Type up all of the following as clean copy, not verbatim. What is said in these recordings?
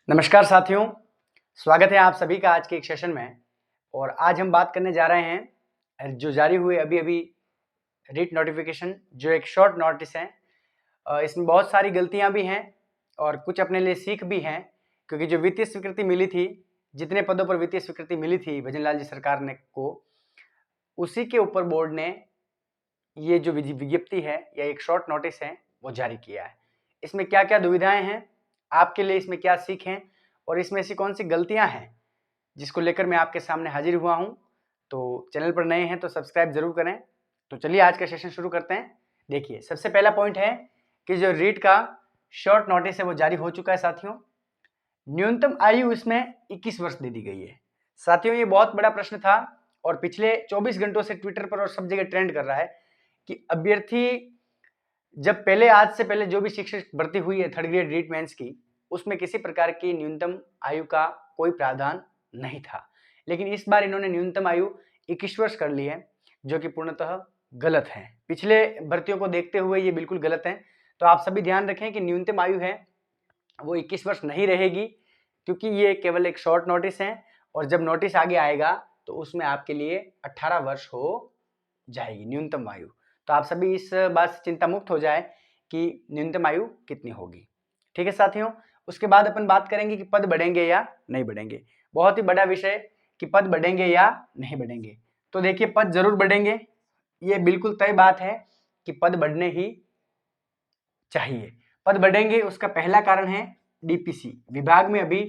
नमस्कार साथियों, स्वागत है आप सभी का आज के एक सेशन में। और आज हम बात करने जा रहे हैं जो जारी हुए अभी-अभी रीट नोटिफिकेशन, जो एक शॉर्ट नोटिस है। इसमें बहुत सारी गलतियां भी हैं और कुछ अपने लिए सीख भी हैं, क्योंकि जो वित्तीय स्वीकृति मिली थी, जितने पदों पर वित्तीय स्वीकृति मिली थी भजन लाल जी सरकार ने को, उसी के ऊपर बोर्ड ने ये जो विज्ञप्ति है या एक शॉर्ट नोटिस है वो जारी किया है। इसमें क्या-क्या दुविधाएं हैं, आपके लिए इसमें क्या सीख हैं और इसमें ऐसी कौन सी गलतियां हैं जिसको लेकर मैं आपके सामने हाजिर हुआ हूं। तो चैनल पर नए हैं तो सब्सक्राइब जरूर करें। तो चलिए आज का सेशन शुरू करते हैं। देखिए, सबसे पहला पॉइंट है कि जो रीट का शॉर्ट नोटिस है वो जारी हो चुका है साथियों। न्यूनतम आयु इसमें 21 वर्ष दे दी गई है। साथियों, ये बहुत बड़ा प्रश्न था और पिछले 24 घंटों से ट्विटर पर और सब जगह ट्रेंड कर रहा है कि अभ्यर्थी जब पहले, आज से पहले जो भी शिक्षक भर्ती हुई है थर्ड ग्रेड रीट मेंस की, उसमें किसी प्रकार की न्यूनतम आयु का कोई प्रावधान नहीं था। लेकिन इस बार इन्होंने न्यूनतम आयु 21 वर्ष कर ली है, जो कि पूर्णतः गलत है। पिछले भर्तियों को देखते हुए ये बिल्कुल गलत है। तो आप सभी ध्यान रखें कि न्यूनतम आयु है वो 21 वर्ष नहीं रहेगी, क्योंकि ये केवल एक शॉर्ट नोटिस है और जब नोटिस आगे आएगा तो उसमें आपके लिए 18 वर्ष हो जाएगी न्यूनतम आयु। तो आप सभी इस बात से चिंता मुक्त हो जाए कि न्यूनतम आयु कितनी होगी। ठीक है साथियों, उसके बाद अपन बात करेंगे कि पद बढ़ेंगे या नहीं बढ़ेंगे। बहुत ही बड़ा विषय कि पद बढ़ेंगे या नहीं बढ़ेंगे। तो देखिए, पद जरूर बढ़ेंगे, ये बिल्कुल तय बात है कि पद बढ़ने ही चाहिए। पद बढ़ेंगे, उसका पहला कारण है डीपीसी विभाग में अभी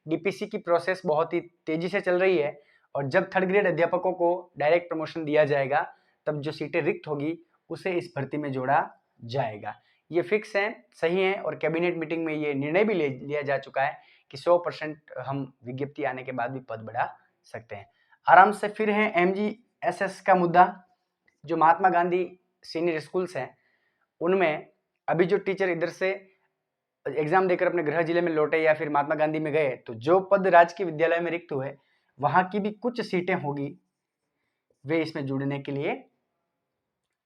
डीपीसी की प्रोसेस बहुत ही तेजी से चल रही है और जब थर्ड ग्रेड अध्यापकों को डायरेक्ट प्रमोशन दिया जाएगा तब जो सीटें रिक्त होगी उसे इस भर्ती में जोड़ा जाएगा। ये फिक्स है, सही है और कैबिनेट मीटिंग में ये निर्णय भी लिया जा चुका है कि 100% हम विज्ञप्ति आने के बाद भी पद बढ़ा सकते हैं आराम से। फिर है एमजीएसएस का मुद्दा। जो महात्मा गांधी सीनियर स्कूल्स हैं उनमें अभी जो टीचर इधर से एग्जाम देकर अपने गृह जिले में लौटे या फिर महात्मा गांधी में गए, तो जो पद राजकीय विद्यालय में रिक्त हुए वहां की भी कुछ सीटें होगी, वे इसमें जुड़ने के लिए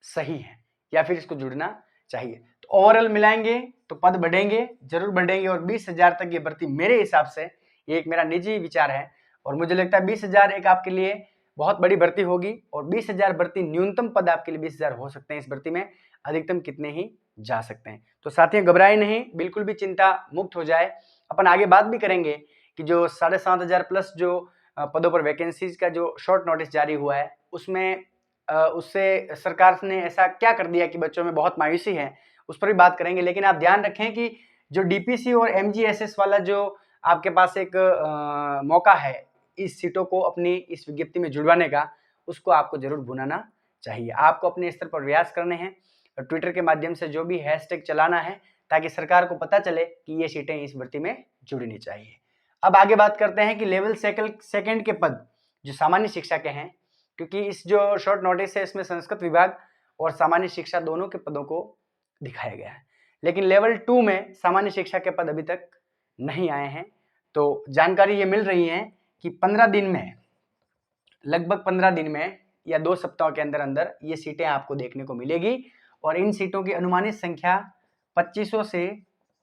सही है या फिर इसको जुड़ना चाहिए। तो ओवरऑल मिलाएंगे तो पद बढ़ेंगे, जरूर बढ़ेंगे और 20,000 तक ये भर्ती मेरे हिसाब से, ये एक मेरा निजी विचार है और मुझे लगता है 20,000 एक आपके लिए बहुत बड़ी भर्ती होगी और 20,000 भर्ती न्यूनतम पद आपके लिए 20,000 हो सकते हैं इस भर्ती में, अधिकतम कितने ही जा सकते हैं। तो साथियों, घबराए नहीं, बिल्कुल भी चिंता मुक्त हो जाए। अपन आगे बात भी करेंगे कि जो 7,500 प्लस जो पदों पर वैकेंसीज का जो शॉर्ट नोटिस जारी हुआ है उसमें उससे सरकार ने ऐसा क्या कर दिया कि बच्चों में बहुत मायूसी है, उस पर भी बात करेंगे। लेकिन आप ध्यान रखें कि जो डीपीसी और एमजीएसएस वाला जो आपके पास एक मौका है इस सीटों को अपनी इस विज्ञप्ति में जुड़वाने का, उसको आपको जरूर भुनाना चाहिए। आपको अपने स्तर पर प्रयास करने हैं और ट्विटर के माध्यम से जो भी हैशटैग चलाना है ताकि सरकार को पता चले कि ये सीटें इस भर्ती में जुड़नी चाहिए। अब आगे बात करते हैं कि लेवल सेकंड के पद जो सामान्य शिक्षा के हैं, क्योंकि इस जो शॉर्ट नोटिस है इसमें संस्कृत विभाग और सामान्य शिक्षा दोनों के पदों को दिखाया गया है, लेकिन लेवल 2 में सामान्य शिक्षा के पद अभी तक नहीं आए हैं। तो जानकारी ये मिल रही है कि 15 दिन में, लगभग 15 दिन में या 2 सप्ताह के अंदर अंदर ये सीटें आपको देखने को मिलेगी और इन सीटों की अनुमानित संख्या 2500 से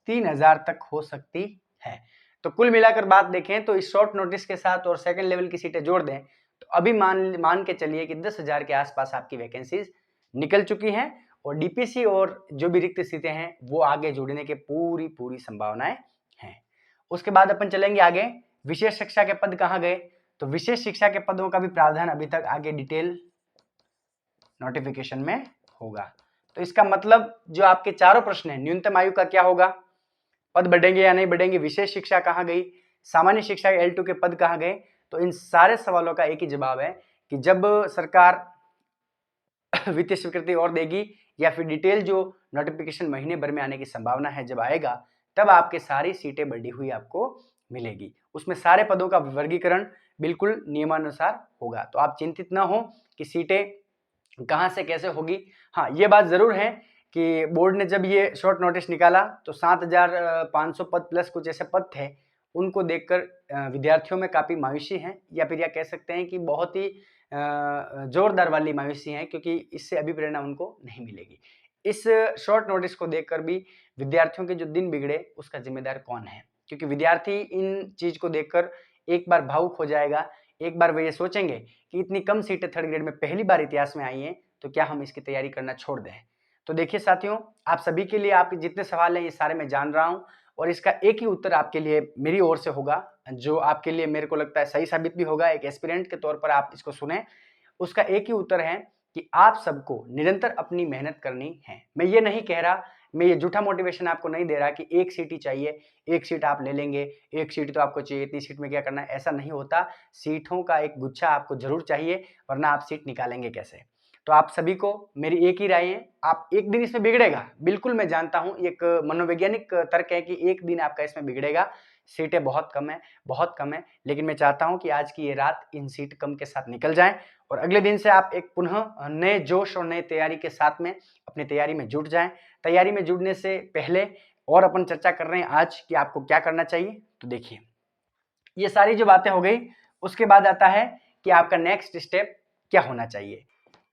3,000 तक हो सकती है। तो कुल मिलाकर बात देखें तो इस शॉर्ट नोटिस के साथ और सेकंड लेवल की सीटें जोड़ दें तो अभी मान के चलिए कि 10,000 के आसपास आपकी वैकेंसीज निकल चुकी हैं और डीपीसी और जो भी रिक्त सीटें हैं वो आगे जुड़ने के पूरी संभावनाएं हैं। उसके बाद अपन चलेंगे आगे, विशेष शिक्षा के पद कहाँ गए। तो विशेष शिक्षा के पदों का भी प्रावधान अभी तक आगे डिटेल नोटिफिकेशन में होगा। तो इसका मतलब जो आपके चारों प्रश्न हैं, न्यूनतम आयु का क्या होगा, पद बढ़ेंगे या नहीं बढ़ेंगे, विशेष शिक्षा कहाँ गई, सामान्य शिक्षा L2 के पद कहाँ गए, तो इन सारे सवालों का एक ही जवाब है कि जब सरकार वित्तीय स्वीकृति और देगी या फिर डिटेल जो नोटिफिकेशन महीने भर में आने की संभावना है जब आएगा, तब आपके सारी सीटें बढ़ी हुई आपको मिलेगी। उसमें सारे पदों का वर्गीकरण बिल्कुल नियमानुसार होगा। तो आप चिंतित ना हो कि सीटें कहां से कैसे होगी। हाँ, ये बात जरूर है कि बोर्ड ने जब ये शॉर्ट नोटिस निकाला तो 7,500 पद प्लस कुछ ऐसे पद थे, उनको देखकर विद्यार्थियों में काफी मायूसी है या फिर यह कह सकते हैं कि बहुत ही जोरदार वाली मायूसी है, क्योंकि इससे अभी प्रेरणा उनको नहीं मिलेगी। इस शॉर्ट नोटिस को देखकर भी विद्यार्थियों के जो दिन बिगड़े उसका जिम्मेदार कौन है, क्योंकि विद्यार्थी इन चीज को देखकर एक बार भावुक हो जाएगा, एक बार वे ये सोचेंगे कि इतनी कम सीटें थर्ड ग्रेड में पहली बार इतिहास में आई हैं, तो क्या हम इसकी तैयारी करना छोड़ दें। तो देखिए साथियों, आप सभी के लिए आपके जितने सवाल हैं ये सारे मैं जान रहा हूँ, और इसका एक ही उत्तर आपके लिए मेरी ओर से होगा, जो आपके लिए मेरे को लगता है सही साबित भी होगा। एक एस्पिरेंट के तौर पर आप इसको सुने। उसका एक ही उत्तर है कि आप सबको निरंतर अपनी मेहनत करनी है। मैं ये नहीं कह रहा, मैं ये झूठा मोटिवेशन आपको नहीं दे रहा कि एक सीट ही चाहिए, एक सीट आप ले लेंगे, एक सीट तो आपको चाहिए, इतनी सीट में क्या करना है, ऐसा नहीं होता। सीटों का एक गुच्छा आपको जरूर चाहिए, वरना आप सीट निकालेंगे कैसे। तो आप सभी को मेरी एक ही राय है, आप एक दिन इसमें बिगड़ेगा, बिल्कुल मैं जानता हूं, एक मनोवैज्ञानिक तर्क है कि एक दिन आपका इसमें बिगड़ेगा। सीटें बहुत कम है, बहुत कम है, लेकिन मैं चाहता हूं कि आज की ये रात इन सीट कम के साथ निकल जाए, और अगले दिन से आप एक पुनः नए जोश और नए तैयारी के साथ में अपनी तैयारी में जुट जाएं। तैयारी में जुड़ने से पहले और अपन चर्चा कर रहे हैं आज कि आपको क्या करना चाहिए। तो देखिए, ये सारी जो बातें हो गई, उसके बाद आता है कि आपका नेक्स्ट स्टेप क्या होना चाहिए।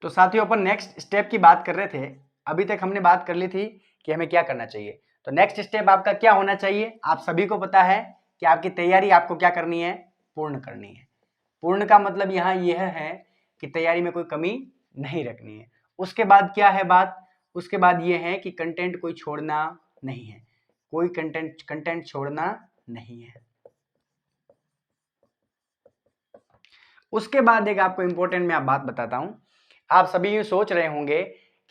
तो साथियों, अपन नेक्स्ट स्टेप की बात कर रहे थे। अभी तक हमने बात कर ली थी कि हमें क्या करना चाहिए। तो नेक्स्ट स्टेप आपका क्या होना चाहिए। आप सभी को पता है कि आपकी तैयारी आपको क्या करनी है, पूर्ण करनी है। पूर्ण का मतलब यहाँ यह है कि तैयारी में कोई कमी नहीं रखनी है। उसके बाद क्या है बात, उसके बाद यह है कि कंटेंट कोई छोड़ना नहीं है, कोई कंटेंट छोड़ना नहीं है। उसके बाद एक आपको इंपॉर्टेंट मैं बात बताता हूं। आप सभी ये सोच रहे होंगे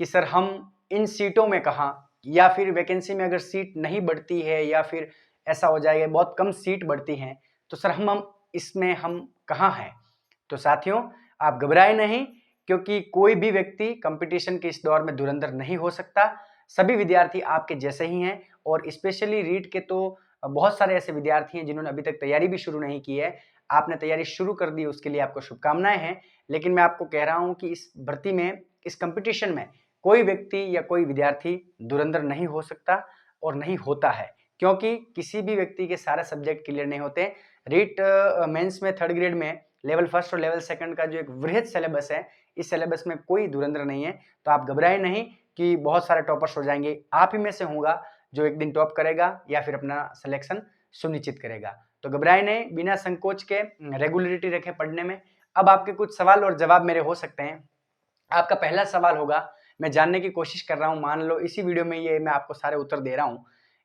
कि सर हम इन सीटों में कहाँ, या फिर वैकेंसी में अगर सीट नहीं बढ़ती है, या फिर ऐसा हो जाएगा बहुत कम सीट बढ़ती हैं, तो सर हम इसमें हम कहाँ हैं। तो साथियों, आप घबराए नहीं, क्योंकि कोई भी व्यक्ति कंपटीशन के इस दौर में धुरंधर नहीं हो सकता। सभी विद्यार्थी आपके जैसे ही हैं, और स्पेशली रीट के तो बहुत सारे ऐसे विद्यार्थी हैं जिन्होंने अभी तक तैयारी भी शुरू नहीं की है। आपने तैयारी शुरू कर दी, उसके लिए आपको शुभकामनाएं हैं। लेकिन मैं आपको कह रहा हूं कि इस भर्ती में, इस कंपटीशन में कोई व्यक्ति या कोई विद्यार्थी धुरंधर नहीं हो सकता, और नहीं होता है, क्योंकि किसी भी व्यक्ति के सारे सब्जेक्ट क्लियर नहीं होते। रीट मेंस में थर्ड ग्रेड में लेवल फर्स्ट और लेवल सेकंड का जो एक वृहद सिलेबस है, इस सिलेबस में कोई धुरंधर नहीं है। तो आप घबराए नहीं कि बहुत सारे टॉपर्स हो जाएंगे। आप ही में से होगा जो एक दिन टॉप करेगा या फिर अपना सिलेक्शन सुनिश्चित करेगा। तो घबराए नहीं, बिना संकोच के रेगुलरिटी रखें पढ़ने में। अब आपके कुछ सवाल और जवाब मेरे हो सकते हैं। आपका पहला सवाल होगा, मैं जानने की कोशिश कर रहा हूं, मान लो इसी वीडियो में ये मैं आपको सारे उत्तर दे रहा हूं,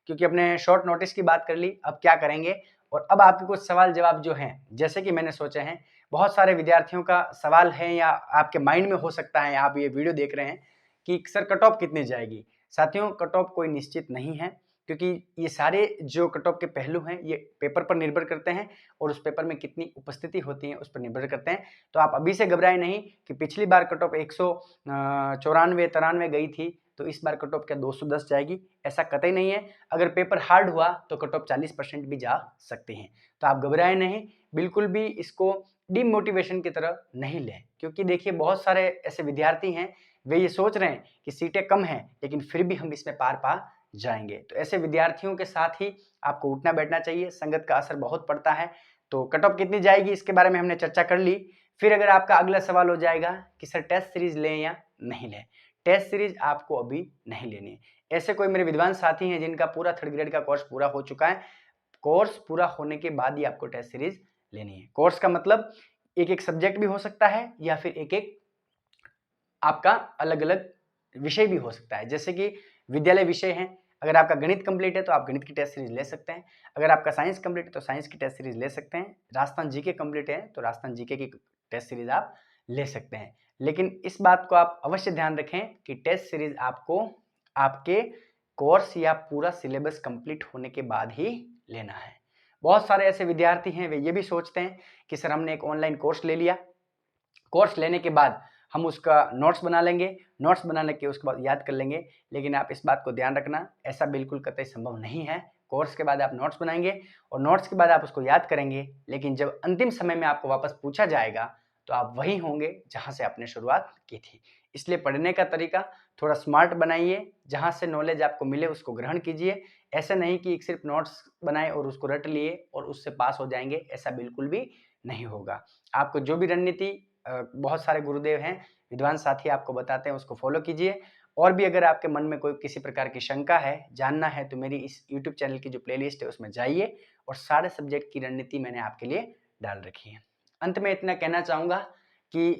क्योंकि अपने शॉर्ट नोटिस की बात कर ली, अब क्या करेंगे। और अब आपके कुछ सवाल जवाब जो हैं, जैसे कि मैंने सोचे हैं, बहुत सारे विद्यार्थियों का सवाल है या आपके माइंड में हो सकता है, आप ये वीडियो देख रहे हैं कि सर कट ऑफ कितनी जाएगी। साथियों, कट ऑफ कोई निश्चित नहीं है, क्योंकि ये सारे जो कट ऑफ के पहलू हैं ये पेपर पर निर्भर करते हैं, और उस पेपर में कितनी उपस्थिति होती है उस पर निर्भर करते हैं। तो आप अभी से घबराए नहीं कि पिछली बार कट ऑफ 194-93 गई थी, तो इस बार कट ऑफ क्या 210 जाएगी, ऐसा कतई नहीं है। अगर पेपर हार्ड हुआ तो कट ऑफ 40% भी जा सकते हैं। तो आप घबराए नहीं, बिल्कुल भी इसको डिमोटिवेशन की तरह नहीं लें, क्योंकि देखिए बहुत सारे ऐसे विद्यार्थी हैं, वे ये सोच रहे हैं कि सीटें कम हैं लेकिन फिर भी हम इसमें पार पा जाएंगे। तो ऐसे विद्यार्थियों के साथ ही आपको उठना बैठना चाहिए, संगत का असर बहुत पड़ता है। तो कट ऑफ कितनी जाएगी इसके बारे में हमने चर्चा कर ली। फिर अगर आपका अगला सवाल हो जाएगा कि सर टेस्ट सीरीज लें या नहीं लें, टेस्ट सीरीज आपको अभी नहीं लेनी है। ऐसे कोई मेरे विद्वान साथी हैं जिनका पूरा थर्ड ग्रेड का कोर्स पूरा हो चुका है, कोर्स पूरा होने के बाद ही आपको टेस्ट सीरीज लेनी है। कोर्स का मतलब एक एक सब्जेक्ट भी हो सकता है, या फिर एक एक आपका अलग अलग विषय भी हो सकता है। जैसे कि विद्यालय विषय हैं, अगर आपका गणित कंप्लीट है तो आप गणित की टेस्ट सीरीज ले सकते हैं। अगर आपका साइंस कंप्लीट है तो साइंस की टेस्ट सीरीज ले सकते हैं। राजस्थान जीके कंप्लीट है तो राजस्थान जीके की टेस्ट सीरीज आप ले सकते हैं। लेकिन इस बात को आप अवश्य ध्यान रखें कि टेस्ट सीरीज आपको आपके कोर्स या पूरा सिलेबस कंप्लीट होने के बाद ही लेना है। बहुत सारे ऐसे विद्यार्थी हैं, वे ये भी सोचते हैं कि सर हमने एक ऑनलाइन कोर्स ले लिया, कोर्स लेने के बाद हम उसका नोट्स बना लेंगे, नोट्स बनाने के उसके बाद याद कर लेंगे। लेकिन आप इस बात को ध्यान रखना, ऐसा बिल्कुल कतई संभव नहीं है। कोर्स के बाद आप नोट्स बनाएंगे और नोट्स के बाद आप उसको याद करेंगे, लेकिन जब अंतिम समय में आपको वापस पूछा जाएगा तो आप वहीं होंगे जहां से आपने शुरुआत की थी। इसलिए पढ़ने का तरीका थोड़ा स्मार्ट बनाइए, जहां से नॉलेज आपको मिले उसको ग्रहण कीजिए। ऐसे नहीं कि सिर्फ नोट्स बनाए और उसको रट लिए और उससे पास हो जाएंगे, ऐसा बिल्कुल भी नहीं होगा। आपको जो भी रणनीति बहुत सारे गुरुदेव हैं, विद्वान साथी आपको बताते हैं, उसको फॉलो कीजिए और भी अगर आपके मन में कोई किसी प्रकार की शंका है, जानना है, तो मेरी इस यूट्यूब चैनल की जो प्लेलिस्ट है उसमें जाइए और सारे सब्जेक्ट की रणनीति मैंने आपके लिए डाल रखी है। अंत में इतना कहना चाहूँगा कि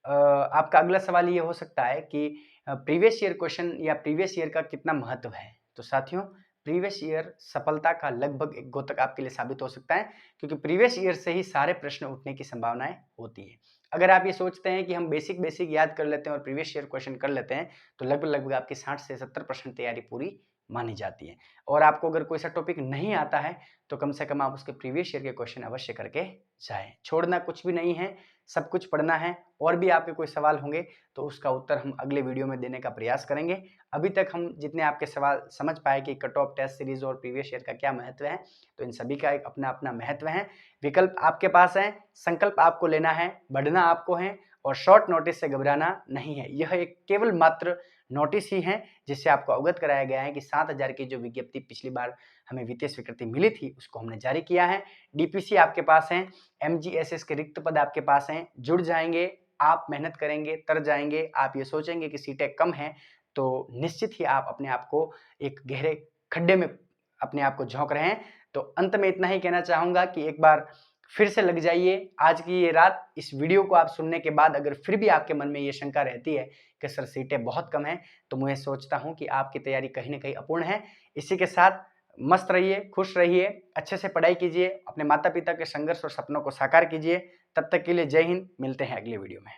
आपका अगला सवाल ये हो सकता है कि प्रीवियस ईयर क्वेश्चन या प्रीवियस ईयर का कितना महत्व है। तो साथियों, प्रीवियस ईयर सफलता का लगभग एक द्योतक आपके लिए साबित हो सकता है, क्योंकि प्रीवियस ईयर से ही सारे प्रश्न उठने की संभावनाएं होती है। अगर आप ये सोचते हैं कि हम बेसिक याद कर लेते हैं और प्रीवियस ईयर क्वेश्चन कर लेते हैं, तो लगभग आपकी 60 से 70% तैयारी पूरी मानी जाती है। और आपको अगर कोई सा टॉपिक नहीं आता है, तो कम से कम आप उसके प्रीवियस ईयर के क्वेश्चन अवश्य करके जाएं। छोड़ना कुछ भी नहीं है, सब कुछ पढ़ना है। और भी आपके कोई सवाल होंगे तो उसका उत्तर हम अगले वीडियो में देने का प्रयास करेंगे। अभी तक हम जितने आपके सवाल समझ पाए कि कट ऑफ, टेस्ट सीरीज और प्रीवियस ईयर का क्या महत्व है, तो इन सभी का एक अपना अपना महत्व है। विकल्प आपके पास है, संकल्प आपको लेना है, बढ़ना आपको है, और शॉर्ट नोटिस से घबराना नहीं है। यह एक केवल मात्र नोटिस ही है जिससे आपको अवगत कराया गया है कि 7,000 की जो विज्ञप्ति पिछली बार हमें वित्तीय स्वीकृति मिली थी उसको हमने जारी किया है। डीपीसी आपके पास है, एमजीएसएस के रिक्त पद आपके पास हैं। जुड़ जाएंगे, आप मेहनत करेंगे, तर जाएंगे। आप ये सोचेंगे कि सीटें कम हैं, तो निश्चित ही आप अपने आप को एक गहरे खड्डे में अपने आप को झोंक रहे हैं। तो अंत में इतना ही कहना चाहूंगा कि एक बार फिर से लग जाइए आज की ये रात। इस वीडियो को आप सुनने के बाद अगर फिर भी आपके मन में ये शंका रहती है कि सर सीटें बहुत कम हैं, तो मैं सोचता हूं कि आपकी तैयारी कहीं ना कहीं अपूर्ण है। इसी के साथ मस्त रहिए, खुश रहिए, अच्छे से पढ़ाई कीजिए, अपने माता पिता के संघर्ष और सपनों को साकार कीजिए। तब तक के लिए जय हिंद, मिलते हैं अगले वीडियो में।